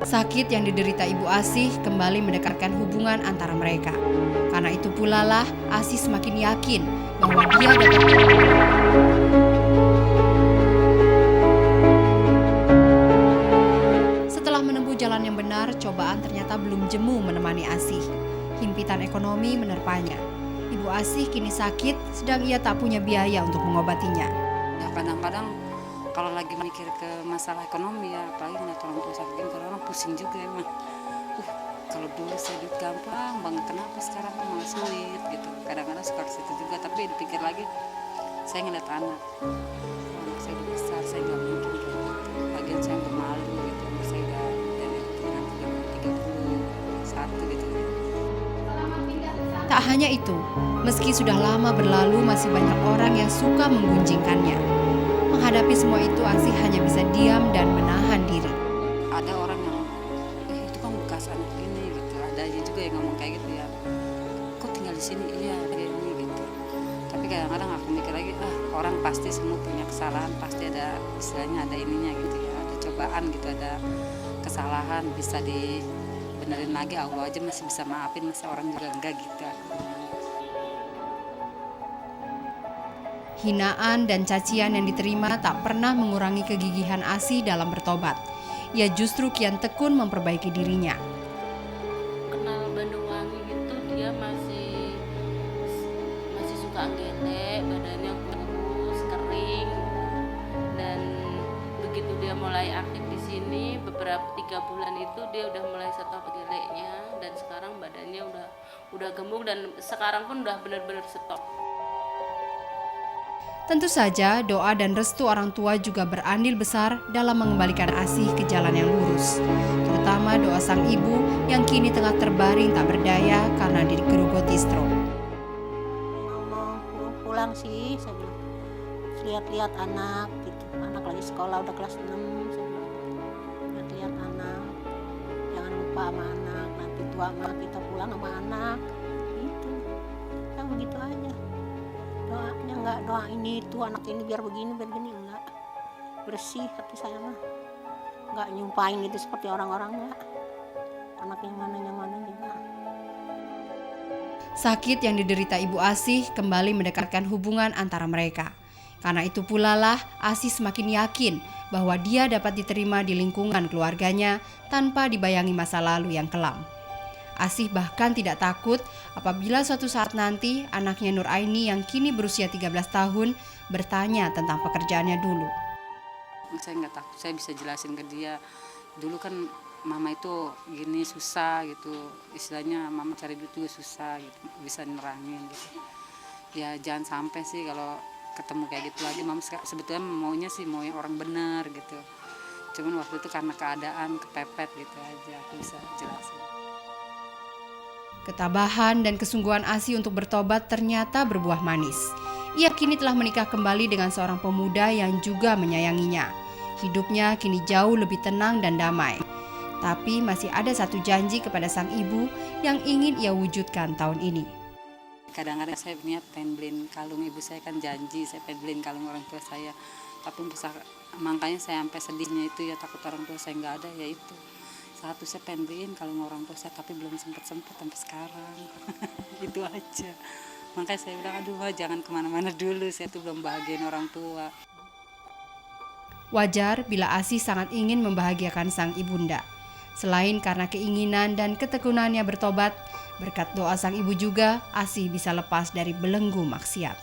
Sakit yang diderita Ibu Asih kembali mendekatkan hubungan antara mereka. Karena itu pula lah Asih semakin yakin bahwa dia dapat. Setelah menempuh jalan yang benar, cobaan ternyata belum jemu menemani Asih. Himpitan ekonomi menerpanya. Ibu Asih kini sakit, sedang ia tak punya biaya untuk mengobatinya. Ya kadang-kadang kalau lagi mikir ke masalah ekonomi ya, apalagi ngeliat orang tua sakit, karena orang pusing juga emang. Kalau dulu saya duit gampang banget, kenapa sekarang malah sulit gitu. Kadang-kadang suka ke situ juga, tapi dipikir lagi, saya ngeliat anak saya udah besar, saya nggak mungkin gitu. Bagian saya udah malu gitu, saya udah dari nanti 31 gitu. Tak hanya itu, meski sudah lama berlalu, masih banyak orang yang suka menggunjingkannya. Menghadapi semua itu, Asih hanya bisa diam dan menahan diri. Ada orang yang, itu kan bekas anak ini gitu. Ada aja juga yang ngomong kayak gitu ya. Kok tinggal di sini? Iya, kayak ini gitu. Tapi kadang-kadang aku mikir lagi, orang pasti semua punya kesalahan, pasti ada istilahnya ada ininya gitu ya. Ada cobaan gitu, ada kesalahan bisa dibenerin lagi. Allah aja masih bisa maafin, masa orang juga enggak gitu. Hinaan dan cacian yang diterima tak pernah mengurangi kegigihan Asih dalam bertobat. Ia justru kian tekun memperbaiki dirinya. Kenal Banyuwangi itu dia masih suka gelek, badannya kurus, kering. Dan begitu dia mulai aktif di sini, beberapa 3 bulan itu dia udah mulai stop geleknya, dan sekarang badannya udah gemuk, dan sekarang pun udah benar-benar stop. Tentu saja doa dan restu orang tua juga berandil besar dalam mengembalikan Asih ke jalan yang lurus. Terutama doa sang ibu yang kini tengah terbaring tak berdaya karena digerogoti stroke. Mau pulang sih, saya bilang. Lihat-lihat anak gitu. Anak lagi sekolah udah kelas 6, saya bilang. Lihat-lihat anak. Jangan lupa sama anak, nanti tua mah kita pulang sama anak. Gitu. Ya begitu aja. Doanya enggak doa ini itu anak ini biar begini enggak. Bersih hati saya mah. Enggak nyumpain gitu seperti orang-orang enggak. Anak yang mana juga. Sakit yang diderita Ibu Asih kembali mendekatkan hubungan antara mereka. Karena itu pula lah Asih semakin yakin bahwa dia dapat diterima di lingkungan keluarganya tanpa dibayangi masa lalu yang kelam. Asih bahkan tidak takut apabila suatu saat nanti anaknya Nur Aini yang kini berusia 13 tahun bertanya tentang pekerjaannya dulu. Saya nggak takut, saya bisa jelasin ke dia. Dulu kan mama itu gini susah gitu, istilahnya mama cari duit juga susah gitu, bisa nerangin gitu. Ya jangan sampai sih kalau ketemu kayak gitu lagi. Mama sebetulnya maunya sih mau orang benar gitu. Cuman waktu itu karena keadaan kepepet gitu aja, aku bisa jelasin. Ketabahan dan kesungguhan Asih untuk bertobat ternyata berbuah manis. Ia kini telah menikah kembali dengan seorang pemuda yang juga menyayanginya. Hidupnya kini jauh lebih tenang dan damai. Tapi masih ada satu janji kepada sang ibu yang ingin ia wujudkan tahun ini. Kadang-kadang saya niat pengen beliin kalung, ibu saya kan janji saya pengen beliin kalung orang tua saya. Tapi makanya saya sampai sedihnya itu ya, takut orang tua saya nggak ada, ya itu. Satu saya pengen beliin kalung orang tua saya, tapi belum sempat sampai sekarang. Itu aja. Makanya saya bilang, aduh jangan kemana-mana dulu, saya tuh belum bahagiain orang tua. Wajar bila Asih sangat ingin membahagiakan sang ibunda. Selain karena keinginan dan ketekunannya bertobat, berkat doa sang ibu juga, Asih bisa lepas dari belenggu maksiat.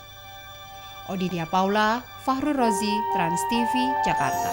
Odinia Paula, Fahru Rozi, Trans TV, Jakarta.